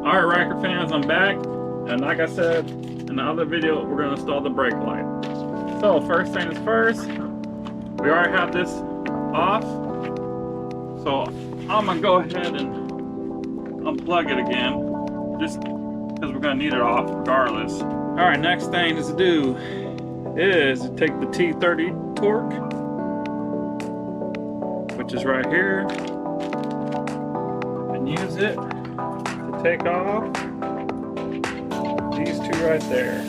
Alright, Ryker fans, I'm back. And like I said in the other video, we're going to install the brake light. So first things first, we already have this off. So I'm going to go ahead and unplug it again, just because we're going to need it off regardless. Alright, next thing to do is to take the T30 torque, which is right here, and use it to take off these two right there.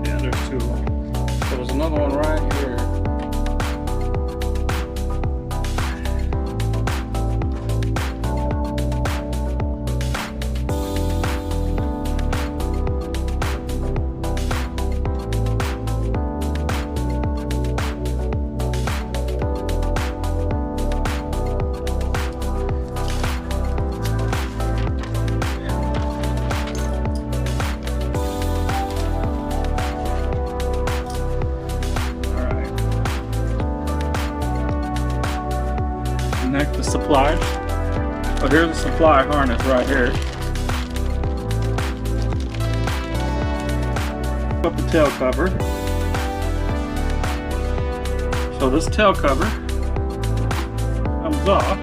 Yeah, there's two. So there's another one right here. Connect the supply. Oh, here's the supply harness right here. Put the tail cover. So this tail cover comes off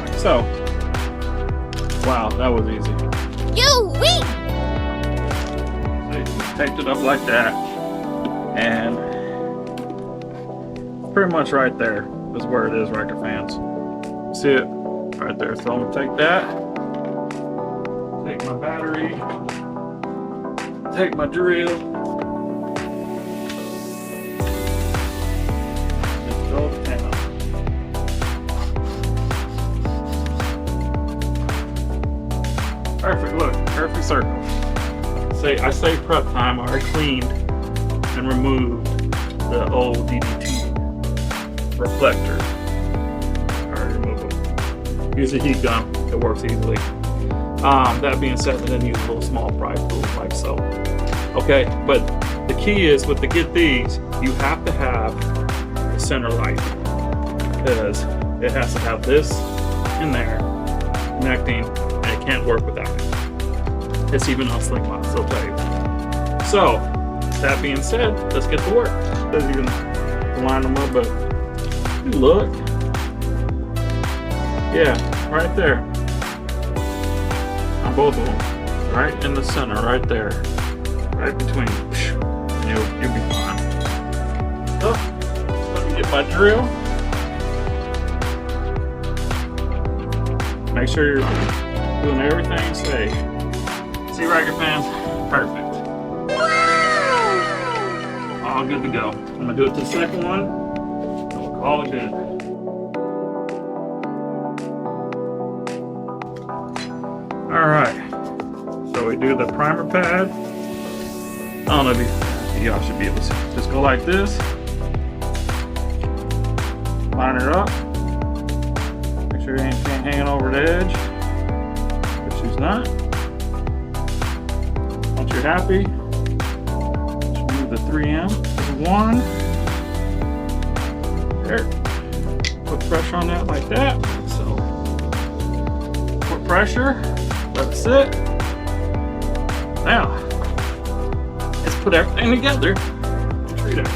like so. Wow, that was easy. You-wee! So you just taped it up like that, and pretty much right there is where it is, Ryker fans. See it right there. So I'm gonna take that, take my battery, take my drill, let's go to town. Perfect, look, perfect circle. I say prep time. I already cleaned and removed the old DDT reflector. Alright, remove them. Use a heat gun, it works easily. That being said, then use a little small pry tool like so. Okay, but the key is with get these, you have to have the center light, because it has to have this in there connecting, and it can't work without it. It's even on slingmods, they'll tell you. So that being said, let's get to work. Says you can line them up, but look, yeah, right there on both of them, right in the center, right there, right between, and you'll be fine. So let me get my drill. Make sure you're doing everything safe. See, Ryker fans, perfect. All good to go. I'm gonna do it to the second one. All good. Alright, so we do the primer pad. I don't know if y'all should be able to see. Just go like this. Line it up. Make sure you ain't hanging over the edge, which she's not. Once you're happy, just move the 3M to 1. There. Put pressure on that like that. So put pressure, let it sit. Now let's put everything together and treat it.